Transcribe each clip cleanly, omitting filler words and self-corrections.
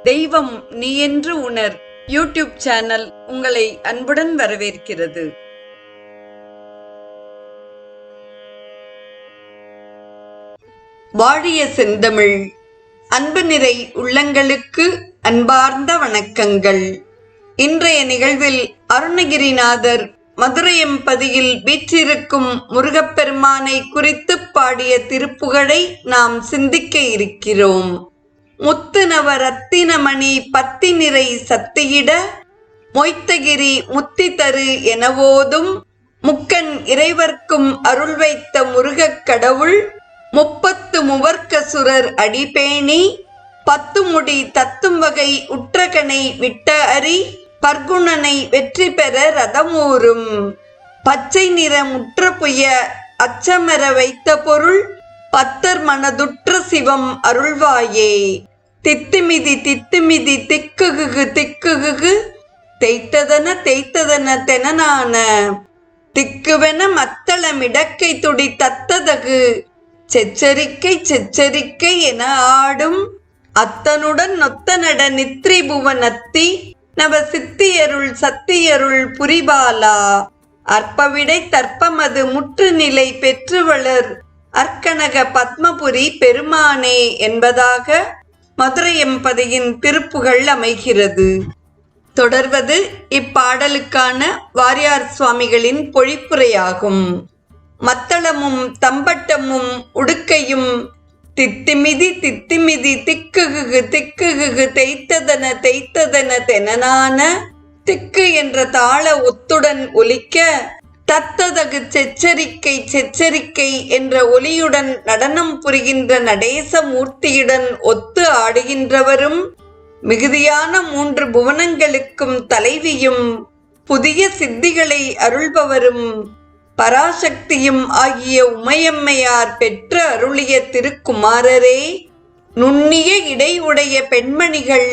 தெய்வம் நீ என்று உணர் யூடியூப் சேனல் உங்களை அன்புடன் வரவேற்கிறது. வாழிய செந்தமிழ். அன்பு நிறை உள்ளங்களுக்கு அன்பார்ந்த வணக்கங்கள். இன்றைய நிகழ்வில் அருணகிரிநாதர் மதுரையம்பதியில் வீற்றிருக்கும் முருகப்பெருமானை குறித்து பாடிய திருப்புகழை நாம் சிந்திக்க இருக்கிறோம். முத்து நவ ரத்தினமணி பத்தி நிறை சத்தியிட மொய்த்தகிரி முத்தி தரு எனவோதும் முக்கன் இறைவர்க்கும் அருள் வைத்த முருகக் கடவுள் 30 முவர்க்கசுரர் அடிபேணி 10 முடி தத்தும் வகை உற்றகனை விட்ட அரி பர்குணனை வெற்றி பெற ரதமூரும் பச்சை நிற முற்ற புய அச்சமர வைத்த பொருள் பத்தர் மனதுற்ற சிவம் அருள்வாயே. தித்திமிதி தித்திமிதி திக்குகு திக்குகு தேய்த்ததன தேய்த்ததன தெனனான திக்குவென மத்தளமிடக்கை துடி தத்ததகு செச்சரிக்கை செச்சரிக்கை என ஆடும் அத்தனுடன் நொத்தனட நித்ரி புவனத்தி நவ சித்தியருள் சத்தியருள் புரிபாலா அற்பவிடை தற்பமது முற்று நிலை பெற்று வளர் அர்க்கனக பத்மபுரி பெருமானே என்பதாக மதுரையம்பதியின் திருப்புகழ் அமைகிறது. தொடர்வது இப்பாடலுக்கான வாரியார் சுவாமிகளின் பொழிப்புரையாகும். மத்தளமும் தம்பட்டமும் உடுக்கையும் தித்திமிதி தித்திமிதி திக்குகு திக்குகு தேய்த்ததன தேய்த்ததன தெனனான திக்கு என்ற தாள ஒத்துடன் ஒலிக்க தத்ததகு செச்சரிக்கை செச்சரிக்கை என்ற ஒலியுடன் நடனம் புரிகின்ற நடேச மூர்த்தியுடன் ஒத்து ஆடுகின்றவரும் மிகுதியான 3 புவனங்களுக்கும் தலைவியும் புதிய சித்திகளை அருள்பவரும் பராசக்தியும் ஆகிய உமையம்மையார் பெற்ற அருளிய திருக்குமாரரே, நுண்ணிய இடை உடைய பெண்மணிகள்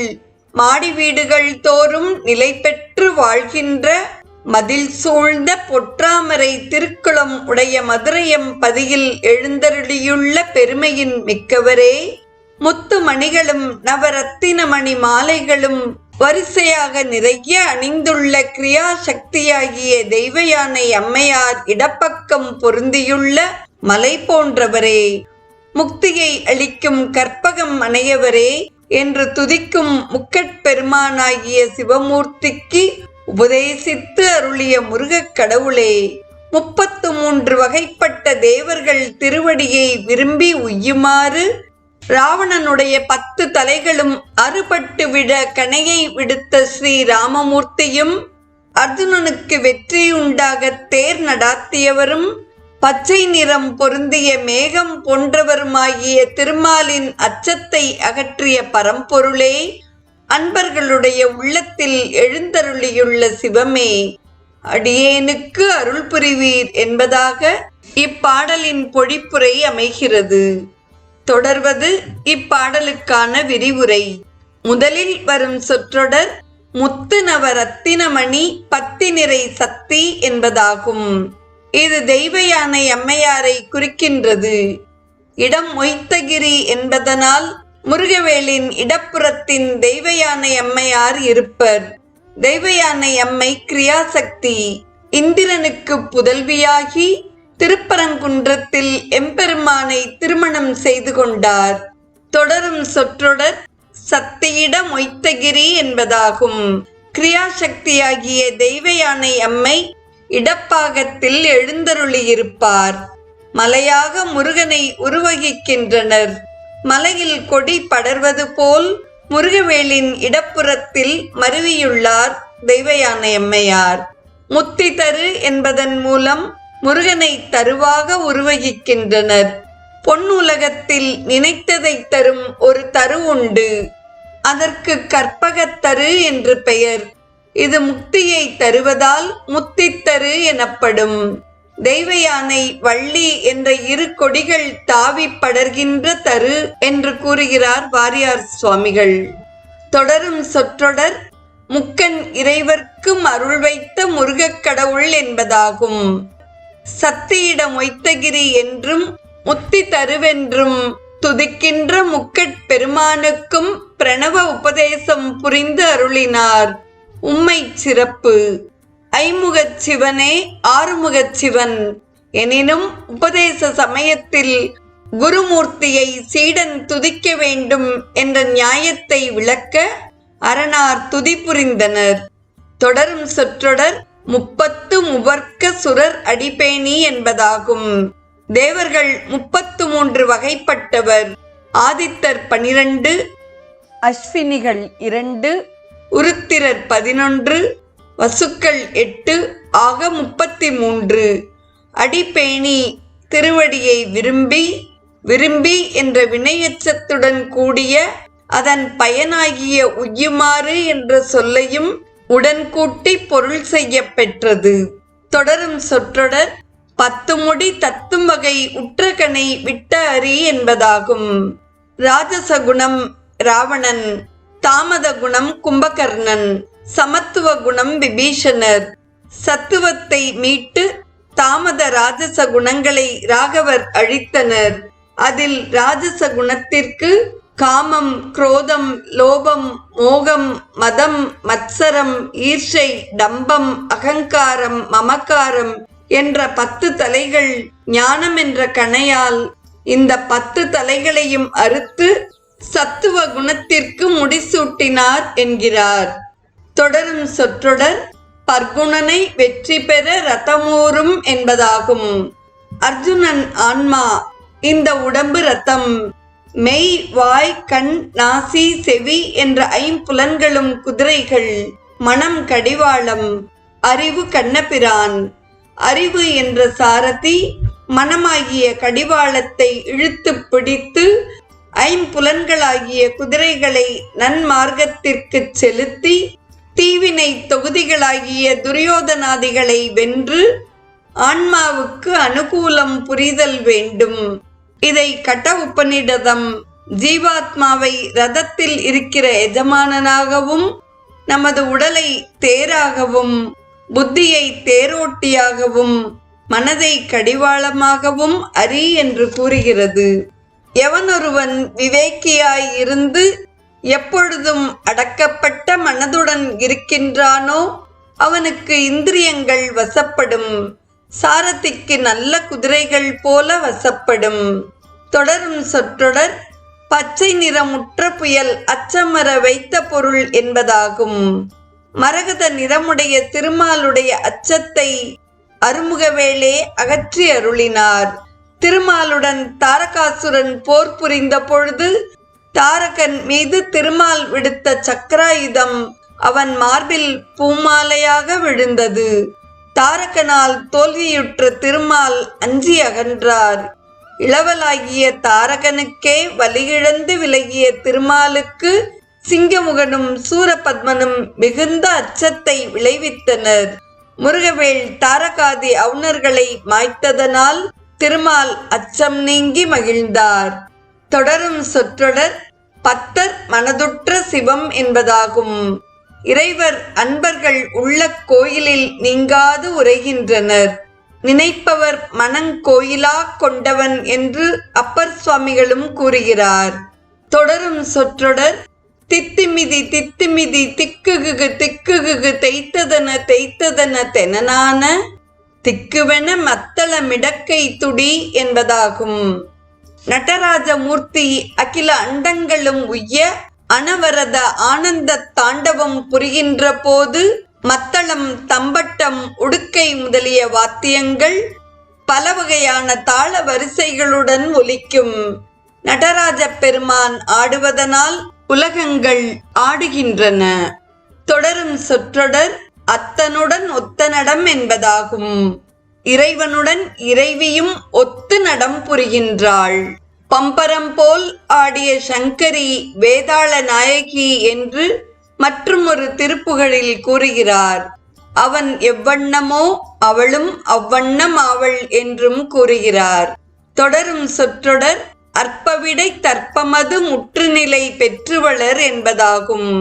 மாடி வீடுகள் தோறும் நிலை பெற்று வாழ்கின்ற மதில் சூழ்ந்த பொற்றாமரை திருக்குளம் உடைய மதுரையம்பதியில் எழுந்தருளியுள்ள பெருமையின் மிக்கவரே, முத்து மணிகளும் நவரத்தின மணி மாலைகளும் வரிசையாக நிறைய அணிந்துள்ள கிரியா சக்தியாகிய தெய்வ யானை அம்மையார் இடப்பக்கம் பொருந்தியுள்ள மலை போன்றவரே, முக்தியை அளிக்கும் கற்பகம் அணையவரே என்று துதிக்கும் முக்கட்பெருமானாகிய சிவமூர்த்திக்கு உபதேசித்து அருளிய முருகக் கடவுளே, 33 வகைப்பட்ட தேவர்கள் திருவடியை விரும்பி உய்யுமாறு ராவணனுடைய 10 தலைகளும் அறுபட்டு விட கணையை விடுத்த ஸ்ரீ ராமமூர்த்தியும் அர்ஜுனனுக்கு வெற்றியுண்டாக தேர் நடாத்தியவரும் பச்சை நிறம் பொருந்திய மேகம் போன்றவருமாகிய திருமாலின் அச்சத்தை அகற்றிய பரம்பொருளே, அன்பர்களுடைய உள்ளத்தில் எழுந்தருளியுள்ள சிவமே, அடியேனுக்கு அருள் புரிவீர் என்பதாக இப்பாடலின் பொழிப்புரை அமைகிறது. தொடர்வது இப்பாடலுக்கான விரிவுரை. முதலில் வரும் சொற்றொடர் முத்து நவ ரத்தினமணி பத்தி நிறை சக்தி என்பதாகும். இது தெய்வ யானை அம்மையாரை குறிக்கின்றது. இடம் மொய்த்தகிரி என்பதனால் முருகவேலின் இடப்புறத்தின் தெய்வ யானை அம்மையார் இருப்பர். தெய்வ யானை அம்மை கிரியாசக்தி. இந்திரனுக்கு புதல்வியாகி திருப்பரங்குன்றத்தில் எம்பெருமானை திருமணம் செய்து கொண்டார். தொடரும் சொற்றொடர் சத்தியிட மொய்த்தகிரி என்பதாகும். கிரியாசக்தியாகிய தெய்வ யானை அம்மை இடப்பாகத்தில் எழுந்தருளியிருப்பார். மலையாக முருகனை உருவகிக்கின்றனர். மலையில் கொடி படர்வது போல் முருகவேலின் இடப்புறத்தில் மருவியுள்ளார் தெய்வ யானை அம்மையார். முத்தி தரு என்பதன் மூலம் முருகனை தருவாக உருவகிக்கின்றனர். பொன்னுலகத்தில் நினைத்ததை தரும் ஒரு தரு உண்டு. அதற்கு கற்பகத்தரு என்று பெயர். இது முக்தியை தருவதால் முத்தித்தரு எனப்படும். தெய்வ யானை வள்ளி என்ற 2 கொடிகள் தாவி படர்கின்ற தரு என்று கூறுகிறார் வாரியார் சுவாமிகள். தொடரும் சொற்றொடர் முக்கன் இறைவர்க்கும் அருள் வைத்த முருகக் கடவுள் என்பதாகும். சத்தியிட மொய்த்தகிரி என்றும் முத்தி தருவென்றும் துதிக்கின்ற முக்கட்பெருமானுக்கும் பிரணவ உபதேசம் புரிந்து அருளினார். உம்மை சிறப்பு. ஐமுகச் சிவனே ஆறுமுகச் சிவன் எனினும் உபதேச சமயத்தில் குருமூர்த்தியை சீடன் துதிக்க வேண்டும் என்ற நியாயத்தை விளக்க அரணார் துதி புரிந்தனர். தொடரும் சொற்றொடர் 30 முவர்க்க சுரர் அடிபேணி என்பதாகும். தேவர்கள் 33 வகைப்பட்டவர். ஆதித்தர் 12, அஸ்வினிகள் 2, உருத்திரர் 11, வசுக்கள் 8 ஆக 33. அடிபேணி திருவடியை விரும்பி விரும்பி என்ற வினையச்சத்துடன் கூடிய அதன் பயனாகிய உய்யுமாறு என்ற சொல்லையும் உடன்கூட்டி பொருள் செய்ய பெற்றது. தொடரும் சொற்றொடர் 10 முடி தத்தும் வகை உற்றகனை விட்ட அறி என்பதாகும். ராஜசகுணம் ராவணன், தாமத குணம் கும்பகர்ணன், சமத்துவ குணம் விபீஷணர். சத்துவத்தை மீட்டு தாமத ராஜச குணங்களை ராகவர் அழித்தனர். அதில் ராஜச குணத்திற்கு காமம், குரோதம், லோபம், மோகம், மதம், மத்சரம், ஈர்ஷை, டம்பம், அகங்காரம், மமக்காரம் என்ற 10 தலைகள் ஞானம் என்ற கணையால் இந்த 10 தலைகளையும் அறுத்து சத்துவ குணத்திற்கு முடிசூட்டினார் என்கிறார். தொடரும் சொற்றொடர் பர்குணனை வெற்றி பெற ரதமூரும் என்பதாகும். அர்ஜுனன் ஆன்மா, இந்த உடம்பு ரதம். மெய், வாய், கண், நாசி, செவி என்ற 5 புலன்களும் குதிரைகள். மனம் கடிவாளம். அறிவு கண்ணபிரான். அறிவு என்ற சாரதி மனமாகிய கடிவாளத்தை இழுத்து பிடித்து 5 புலன்களாகிய குதிரைகளை நன்மார்க்கத்திற்கு செலுத்தி தீவினை தொகுதிகளாகிய துரியோதனாதிகளை வென்று ஆன்மாவுக்கு அனுகூலம் புரிதல் வேண்டும். இதை கட உபநிடதம் ஜீவாத்மாவை ரதத்தில் இருக்கிற எஜமானனாகவும் நமது உடலை தேராகவும் புத்தியை தேரோட்டியாகவும் மனதை கடிவாளமாகவும் அறி என்று கூறுகிறது. எவனொருவன் விவேக்கியாய் இருந்து எப்பொழுதும் அடக்கப்பட்ட மனதுடன் இருக்கின்றானோ அவனுக்கு இந்திரியங்கள் வசப்படும். சாரதிக்கு நல்ல குதிரைகள் போல வசப்படும். தொடரும் சொற்றொடர் பச்சை நிறமுற்ற புயல் அச்சமர வைத்த பொருள் என்பதாகும். மரகத நிறமுடைய திருமாலுடைய அச்சத்தை அருமுகவேளே அகற்றி அருளினார். திருமாலுடன் தாரகாசுரன் போர் புரிந்த பொழுது தாரகன் மீது திருமால் விடுத்த சக்கராயுதம் அவன் மார்பில் பூமாலையாக விழுந்தது. தாரகனால் தோல்வியுற்ற திருமால் அஞ்சி அகன்றார். இளவலாகிய தாரகனுக்கே வலியிழந்து விலகிய திருமாலுக்கு சிங்கமுகனும் சூரபத்மனும் மிகுந்த அச்சத்தை விளைவித்தனர். முருகவேள் தாரகாதி அவுணர்களை மாய்த்ததனால் திருமால் அச்சம் நீங்கி மகிழ்ந்தார். தொடரும் சொற்றொடர் பத்தர் மனதுற்ற சிவம் என்பதாகும். இறைவர் அன்பர்கள் உள்ள கோயிலில் நீங்காது உரைகின்றனர். நினைப்பவர் மனங்கோயிலா கொண்டவன் என்று அப்பர் சுவாமிகளும் கூறுகிறார். தொடரும் சொற்றொடர் தித்திமிதி தித்திமிதி திக்குகுகு திக்குகுகு தேய்த்ததன தேய்த்ததன தெனனான திக்குவென மத்தள மிடக்கை துடி என்பதாகும். நடராஜமூர்த்தி அகில அண்டங்களும் உய்ய அனவரத ஆனந்த தாண்டவம் புரிகின்ற போது மத்தளம், தம்பட்டம், உடுக்கை முதலிய வாத்தியங்கள் பல வகையான தாள வரிசைகளுடன் ஒலிக்கும். நடராஜ பெருமான் ஆடுவதனால் உலகங்கள் ஆடுகின்றன. தொடரும் சொற்றொடர் அத்தனுடன் ஒத்த நடம் என்பதாகும். இறைவனுடன் இறைவியும் ஒத்து நடம் புரிகின்றாள். பம்பரம் போல் ஆடிய சங்கரி வேதாள நாயகி என்று மற்றும் ஒரு திருப்புகழில் கூறுகிறார். அவன் எவ்வண்ணமோ அவளும் அவ்வண்ணம் ஆவள் என்றும் கூறுகிறார். தொடரும் சொற்றொடர் அற்பவிடை தற்பமது முற்றுநிலை பெற்றுவளர் என்பதாகும்.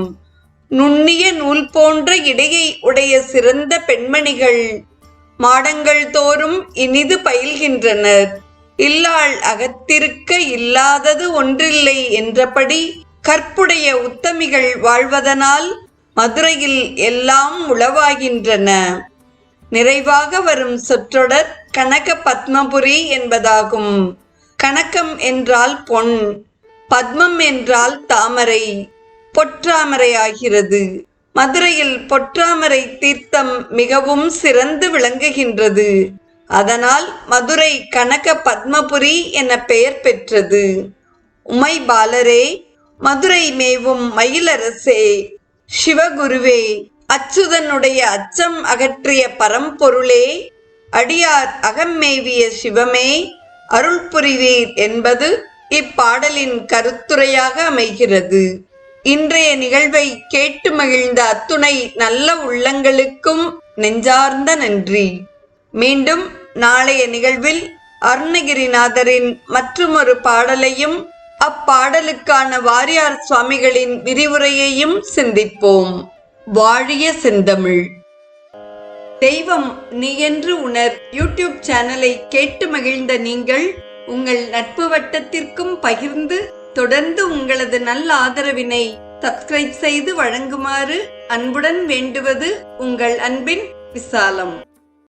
நுண்ணிய நூல் போன்ற இடையை உடைய சிறந்த பெண்மணிகள் மாடங்கள் தோறும் இனிது பயில்கின்றனர். இல்லாள் அகத்திருக்க இல்லாதது ஒன்றில்லை என்றபடி கற்புடைய உத்தமிகள் வாழ்வதனால் மதுரையில் எல்லாம் உளவாகின்றன. நிறைவாக வரும் சொற்றொடர் கனக பத்மபுரி என்பதாகும். கனகம் என்றால் பொன், பத்மம் என்றால் தாமரை, பொற்றாமரை ஆகிறது. மதுரையில் பொற்றாமரை தீர்த்தம் மிகவும் சிறந்து விளங்குகின்றது. அதனால் மதுரை கனக பத்மபுரி என பெயர் பெற்றது. உமை பாலரே, மதுரை மேவும் மயிலரசே, சிவகுருவே, அச்சுதனுடைய அச்சம் அகற்றிய பரம்பொருளே, அடியார் அகம்மேவிய சிவமே, அருள் புரிவீர் என்பது இப்பாடலின் கருத்துரையாக அமைகிறது. இன்றைய நிகழ்வை கேட்டு மகிழ்ந்த அத்துணை நல்ல உள்ளங்களுக்கும் நெஞ்சார்ந்த நன்றி. மீண்டும் நாளைய நிகழ்வில் அருணகிரிநாதரின் மற்றுமொரு பாடலையும் அப்பாடலுக்கான வாரியார் சுவாமிகளின் விரிவுரையையும் சிந்திப்போம். வாழிய செந்தமிழ். தெய்வம் நீ என்று உணர் யூடியூப் சேனலை கேட்டு மகிழ்ந்த நீங்கள் உங்கள் நட்பு வட்டத்திற்கும் பகிர்ந்து தொடர்ந்து உங்களது நல்ல ஆதரவினை சப்ஸ்கிரைப் செய்து வழங்குமாறு அன்புடன் வேண்டுவது உங்கள் அன்பின் விசாலம்.